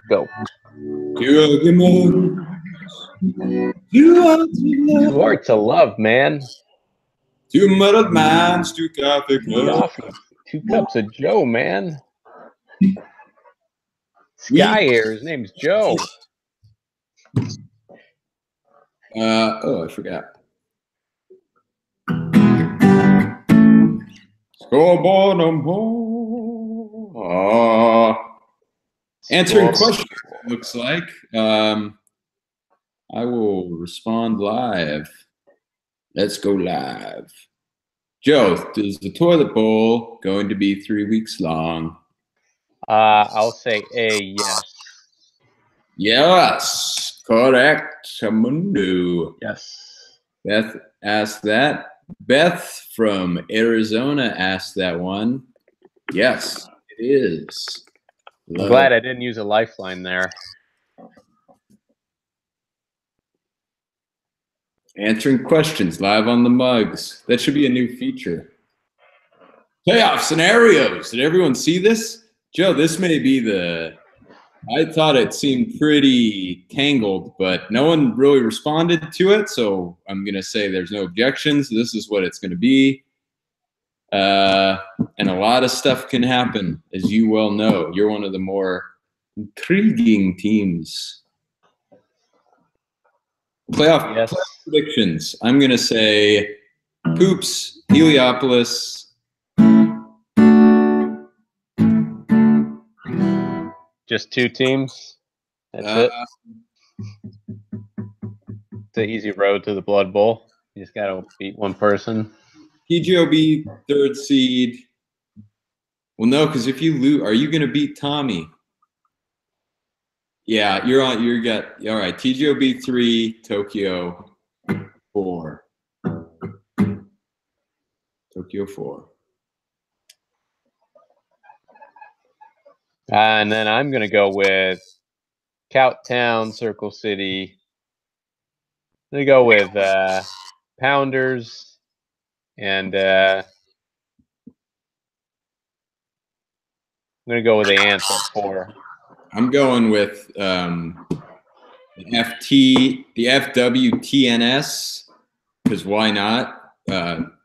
go. Two Hearts of love, man. Two muddled minds, two coffee cups. Coffee. 2 cups of Joe, man. Sky Air, his name's Joe. Oh, I forgot. Scoreboard no more. Answering questions, looks like. I will respond live. Let's go live. Joe, is the toilet bowl going to be 3 weeks long? I'll say A, yes. Yes, correct. Mundo. Yes. Beth asked that. Beth from Arizona asked that one. Yes, it is. I'm glad I didn't use a lifeline there. Answering questions live on the mugs. That should be a new feature. Playoff scenarios. Did everyone see this? Joe, this may be I thought it seemed pretty tangled, but no one really responded to it. So I'm going to say there's no objections. This is what it's going to be. And a lot of stuff can happen, as you well know. You're one of the more intriguing teams. Playoff predictions. I'm going to say Poops, Heliopolis. Just 2 teams? That's it? It's an easy road to the Blood Bowl. You just got to beat one person. PGOB, 3rd seed. Well, no, because if you lose, are you going to beat Tommy? Yeah, you're on. You got all right. TGOB 3, Tokyo 4. Tokyo 4. And then I'm going to go with Cowtown, Circle City. I'm going to go with Pounders and I'm going to go with the Ants at 4. I'm going with the FWTNS, because why not?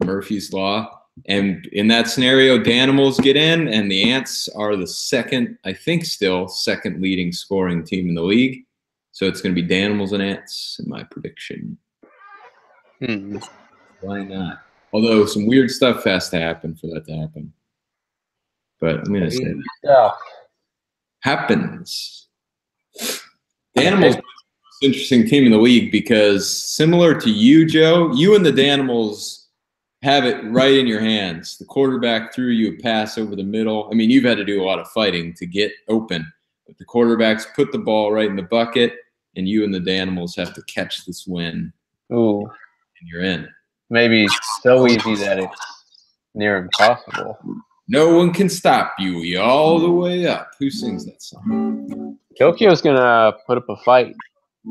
Murphy's Law. And in that scenario, Danimals get in, and the Ants are the second leading scoring team in the league. So it's going to be Danimals and Ants in my prediction. Why not? Although some weird stuff has to happen for that to happen. But I'm going to say that. Happens. Danimals are the most interesting team in the league because similar to you, Joe, you and the Danimals have it right in your hands. The quarterback threw you a pass over the middle. I mean, you've had to do a lot of fighting to get open, but the quarterbacks put the ball right in the bucket, and you and the Danimals have to catch this win. Ooh. And you're in. Maybe so easy that it's near impossible. No one can stop you. You're all the way up. Who sings that song? Tokyo's going to put up a fight,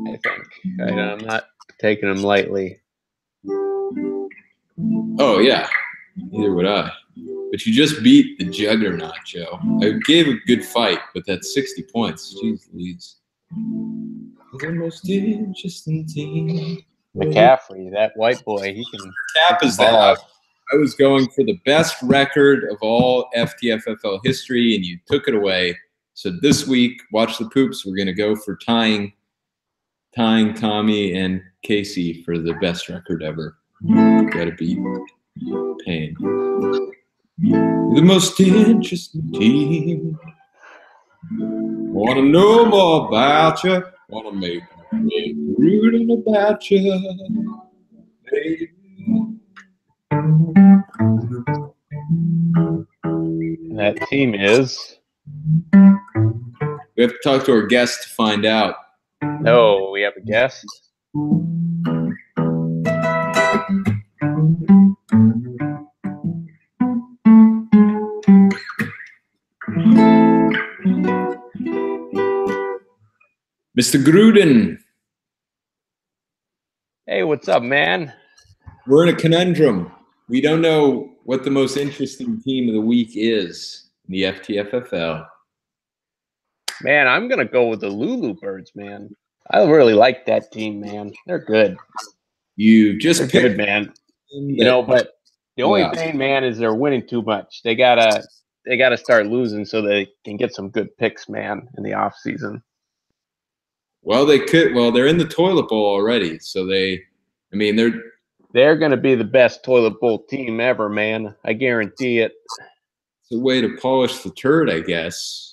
I think. I'm not taking them lightly. Oh, yeah. Neither would I. But you just beat the juggernaut, Joe. I gave a good fight, but that's 60 points. Jeez Louise. The most interesting team. McCaffrey, that white boy, he can. Cap is that. I was going for the best record of all FTFFL history, and you took it away. So this week, watch the Poops. We're going to go for tying Tommy and Casey for the best record ever. Got to beat Payne. The most interesting team. Want to know more about you. Want to make rooting about you. Baby. That team is. We have to talk to our guest to find out. No, we have a guest. Mr. Gruden. Hey, what's up, man? We're in a conundrum. We don't know what the most interesting team of the week is in the FTFFL. Man, I'm gonna go with the Lulu Birds, man. I really like that team, man. They're good. You just They're picked good, man. You know, but the only thing, man, is they're winning too much. They gotta start losing so they can get some good picks, man, in the off season. Well, they could. Well, they're in the toilet bowl already, so they're gonna be the best toilet bowl team ever, man. I guarantee it. It's a way to polish the turd, I guess.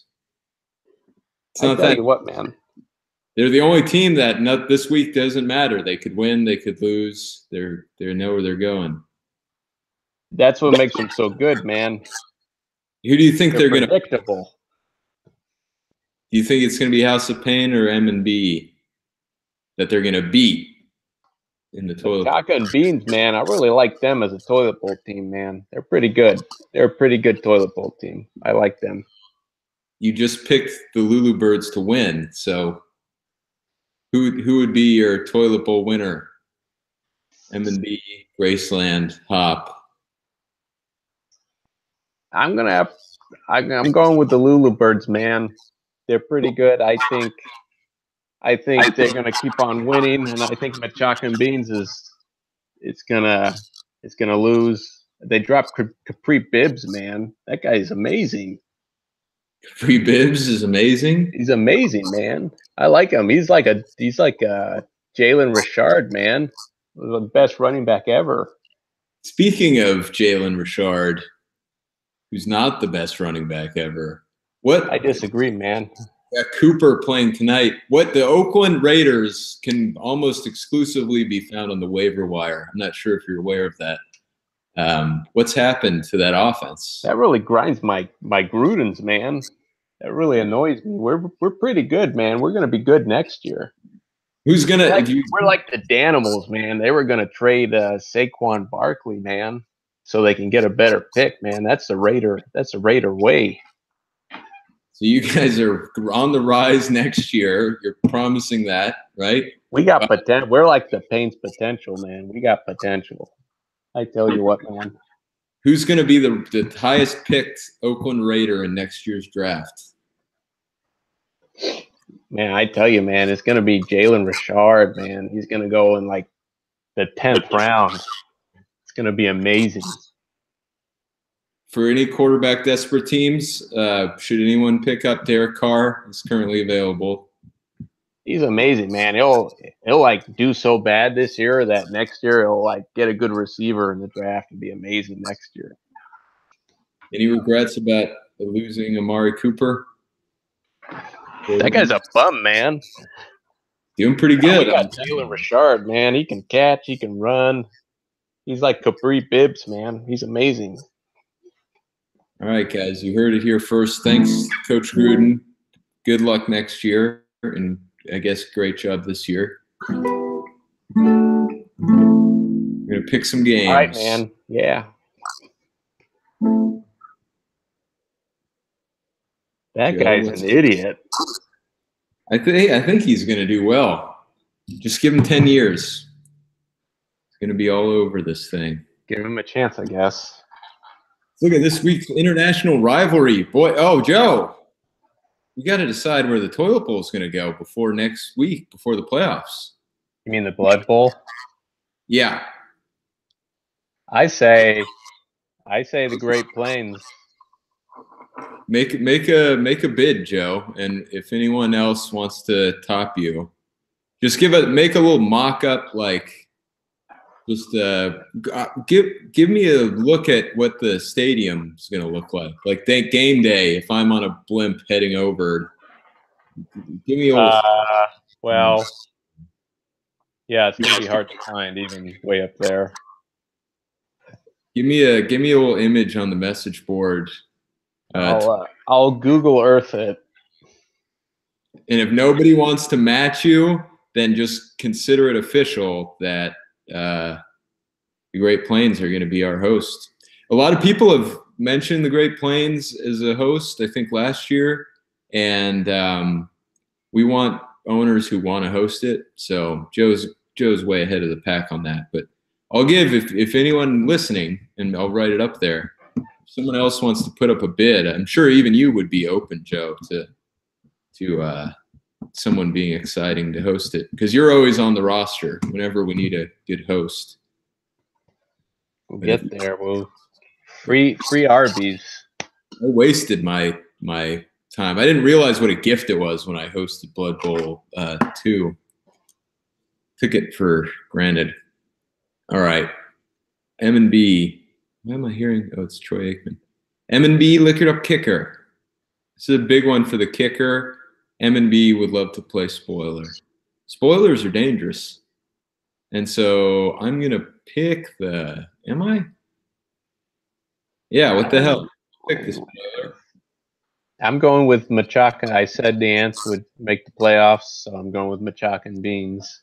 I'll tell you what, man. They're the only team that this week doesn't matter. They could win, they could lose. They know where they're going. That's what makes them so good, man. Who do you think they're going to? Predictable. Do you think it's going to be House of Pain or M&B that they're going to beat in the toilet? Kaka and Beans, man. I really like them as a toilet bowl team, man. They're pretty good. They're a pretty good toilet bowl team. I like them. You just picked the Lulu Birds to win, so who would be your toilet bowl winner? M&B, Graceland, Hop. I'm going with the Lulu Birds, man. They're pretty good. I think they're gonna keep on winning, and I think Machaca and Beans is gonna lose. They dropped Capri Bibbs, man. That guy is amazing. Capri Bibbs is amazing. He's amazing, man. I like him. He's like a Jalen Richard, man. The best running back ever. Speaking of Jalen Richard, who's not the best running back ever. I disagree, man. Cooper playing tonight. The Oakland Raiders can almost exclusively be found on the waiver wire. I'm not sure if you're aware of that. What's happened to that offense? That really grinds my Grudens, man. That really annoys me. We're pretty good, man. We're gonna be good next year. Who's gonna? We're like the Danimals, man. They were gonna trade Saquon Barkley, man, so they can get a better pick, man. That's the Raider way. So you guys are on the rise next year. You're promising that, right? We got potential. We're like the Paints potential, man. We got potential. I tell you what, man. Who's going to be the highest picked Oakland Raider in next year's draft? Man, I tell you, man, it's going to be Jalen Richard, man. He's going to go in like the 10th round. It's going to be amazing. For any quarterback desperate teams, should anyone pick up Derek Carr? He's currently available. He's amazing, man. He'll like do so bad this year that next year he'll like get a good receiver in the draft and be amazing next year. Any regrets about losing Amari Cooper? That guy's a bum, man. Doing pretty good. We got Jalen Richard, man. He can catch, he can run. He's like Capri Bibbs, man. He's amazing. All right, guys, you heard it here first. Thanks, Coach Gruden. Good luck next year, and I guess great job this year. We're gonna pick some games. All right, man. Yeah. That guy's an idiot. I think he's gonna do well. Just give him 10 years. He's gonna be all over this thing. Give him a chance, I guess. Look at this week's international rivalry. Boy, Joe, you got to decide where the toilet bowl is going to go before next week, before the playoffs. You mean the Blood Bowl? Yeah. I say the Great Plains. Make a bid, Joe, and if anyone else wants to top you, just make a little mock-up, like just give me a look at what the stadium's going to look like game day. If I'm on a blimp heading over, give me a well, yeah, it's going to be hard to find even way up there. Give me a little image on the message board. I'll Google Earth it. And if nobody wants to match you, then just consider it official that the Great Plains are going to be our host. A lot of people have mentioned the Great Plains as a host, I think last year, and we want owners who want to host it. So Joe's way ahead of the pack on that. But I'll give, if anyone listening, and I'll write it up there, if someone else wants to put up a bid, I'm sure even you would be open, Joe, to to someone being exciting to host it, because you're always on the roster whenever we need a good host. We'll get there. We'll free Arby's. I wasted my time. I didn't realize what a gift it was when I hosted Blood Bowl 2. Took it for granted. All right. M&B. Why am I hearing? Oh, it's Troy Aikman. M&B Liquored Up Kicker. This is a big one for the kicker. M&B would love to play spoiler. Spoilers are dangerous. And so I'm going to pick the – am I? Yeah, what the hell? Pick the spoiler. I'm going with Machaca. I said the Ants would make the playoffs, so I'm going with Machaca and Beans.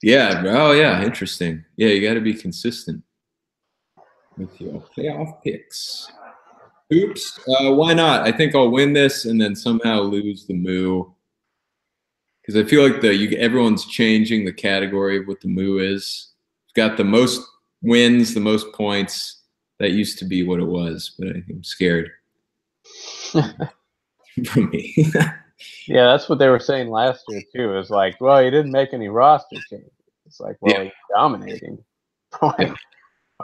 Yeah. Oh, yeah. Interesting. Yeah, you got to be consistent with your playoff picks. Oops. Why not? I think I'll win this and then somehow lose the moo. Because I feel like everyone's changing the category of what the moo is. It's got the most wins, the most points. That used to be what it was, but I'm scared from me. Yeah, that's what they were saying last year too. It's like, well, he didn't make any roster changes. It's like, well, he's dominating. Why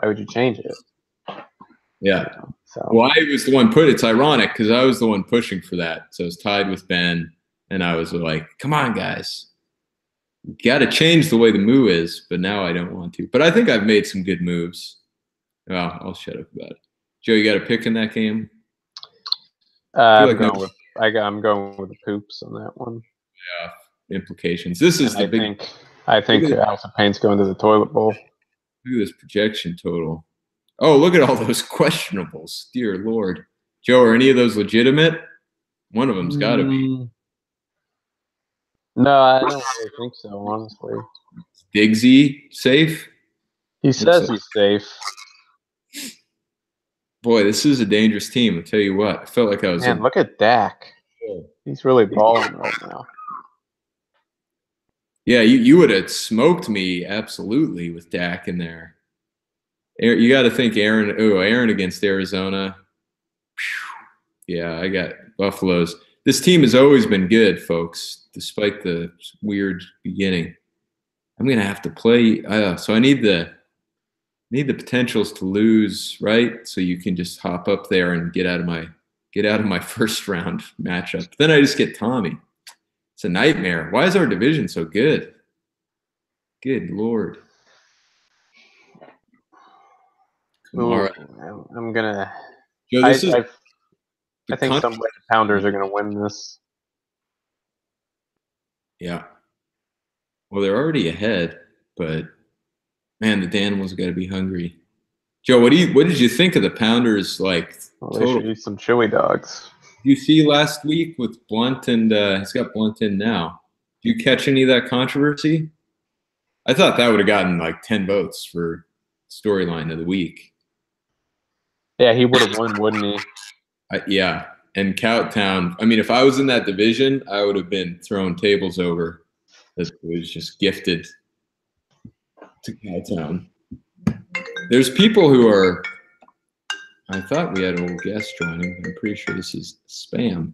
would you change it? Yeah. So. Well, I was the one it's ironic because I was the one pushing for that. So I was tied with Ben, and I was like, come on, guys. You got to change the way the moo is, but now I don't want to. But I think I've made some good moves. Well, I'll shut up about it. Joe, you got a pick in that game? I'm going with the Poops on that one. Yeah, implications. This is the big. I think Alpha Payne's going to the toilet bowl. Look at this projection total. Oh, look at all those questionables. Dear Lord. Joe, are any of those legitimate? One of them's got to be. No, I don't really think so, honestly. Diggsy safe? He says he's safe. Boy, this is a dangerous team. I'll tell you what. I felt like I was. Man, look at Dak. He's really balling right now. Yeah, you would have smoked me absolutely with Dak in there. You got to think Aaron. Oh, Aaron against Arizona. Yeah, I got Buffaloes. This team has always been good, folks, despite the weird beginning. I'm gonna have to play. So I need the potentials to lose, right? So you can just hop up there and get out of my first round matchup. Then I just get Tommy. It's a nightmare. Why is our division so good? Good Lord. Ooh, I'm gonna. Joe, I think some of the Pounders are gonna win this. Yeah. Well, they're already ahead, but man, the Danimals got to be hungry. Joe, what did you think of the Pounders? Like, they should eat some chili dogs. You see last week with Blunt and he's got Blunt in now. Did you catch any of that controversy? I thought that would have gotten like 10 votes for storyline of the week. Yeah, he would have won, wouldn't he? Yeah, and Cowtown. I mean, if I was in that division, I would have been throwing tables over. It was just gifted to Cowtown. There's people who are. I thought we had an old guest joining. I'm pretty sure this is spam.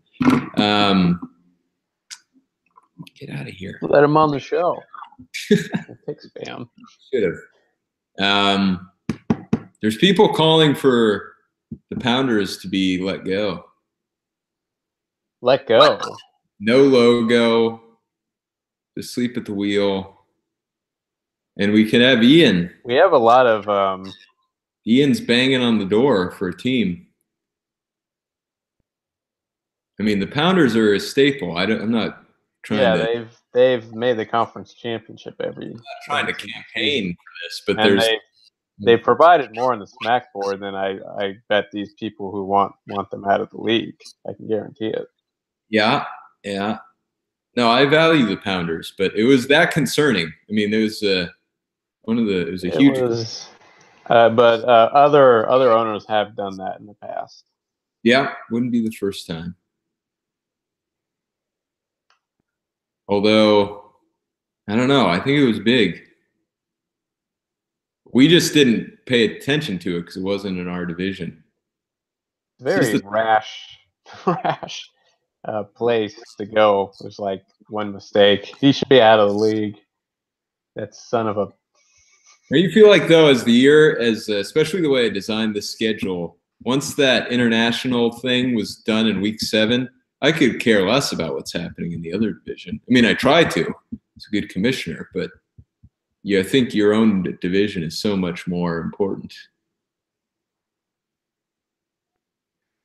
Get out of here. Let him on the show. Pick spam. Should have. There's people calling for the Pounders to be let go. Let go. No logo. To sleep at the wheel. And we can have Ian. We have a lot of Ian's banging on the door for a team. I mean, the Pounders are a staple. I'm not trying to. Yeah, they've made the conference championship every. I'm not trying to campaign for this, but they provided more on the smack board than I bet these people who want them out of the league. I can guarantee it. Yeah. No, I value the Pounders, but it was that concerning. I mean, it was a huge. But other owners have done that in the past. Yeah, wouldn't be the first time. Although, I don't know. I think it was big. We just didn't pay attention to it because it wasn't in our division. Very rash. place to go. There's like one mistake. He should be out of the league. That son of a. Or you feel like though, as the year, especially the way I designed the schedule, once that international thing was done in week 7, I could care less about what's happening in the other division. I mean, I try to. It's a good commissioner, but yeah, I think your own division is so much more important.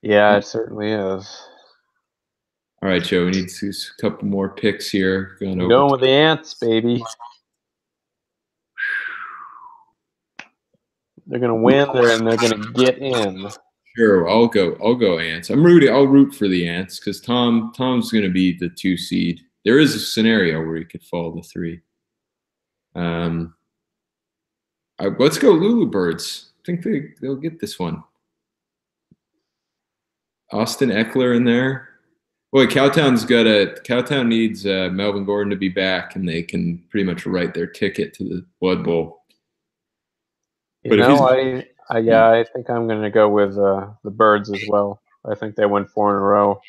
Yeah, it certainly is. All right, Joe, we need to see a couple more picks here. Going with the Ants, baby. They're gonna win there, and they're gonna get in. Sure, I'll go Ants. I'll root for the Ants because Tom's gonna be the 2 seed. There is a scenario where he could fall to 3. Let's go Lulu Birds. I think they'll get this one. Austin Eckler in there. Boy, Cowtown needs Melvin Gordon to be back, and they can pretty much write their ticket to the Blood Bowl. I think I'm going to go with the Birds as well. I think they win 4 in a row.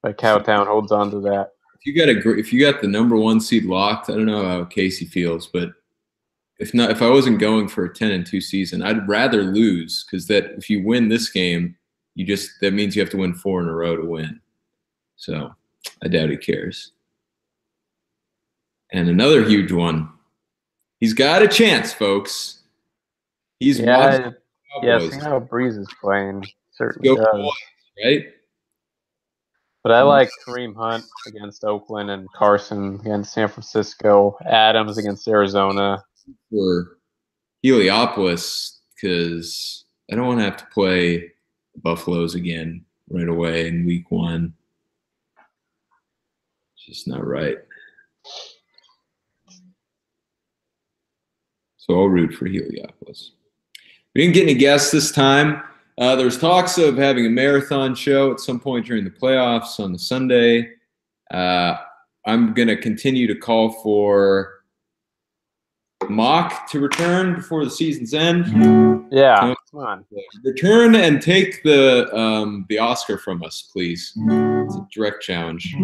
But Cowtown holds on to that. If you got the number 1 seed locked, I don't know how Casey feels, but if I wasn't going for a 10-2 season, I'd rather lose because that if you win this game, that means you have to win 4 in a row to win. So I doubt he cares. And another huge one. He's got a chance, folks. See how Breeze is playing. Certainly does. Boys, right? But I like Kareem Hunt against Oakland and Carson against San Francisco, Adams against Arizona. For Heliopolis, because I don't want to have to play Buffaloes again right away in week 1. It's just not right. So I'll root for Heliopolis. We didn't get any guests this time. There's talks of having a marathon show at some point during the playoffs on the Sunday. I'm going to continue to call for Mock to return before the season's end. Yeah, come on. Return and take the Oscar from us, please. It's a direct challenge.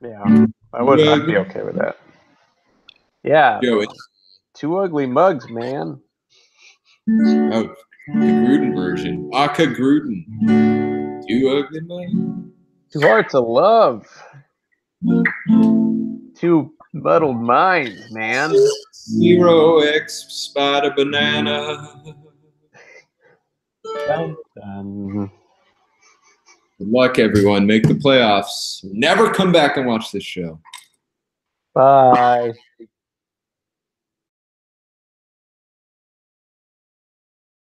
Yeah, I would not be okay with that. Yeah, Joey. 2 ugly mugs, man. Oh, the Gruden version. Aka Gruden. 2 ugly mugs. 2 hearts of love. 2 muddled minds, man. 0x spider banana. Dun, dun. Good luck, everyone. Make the playoffs. Never come back and watch this show. Bye.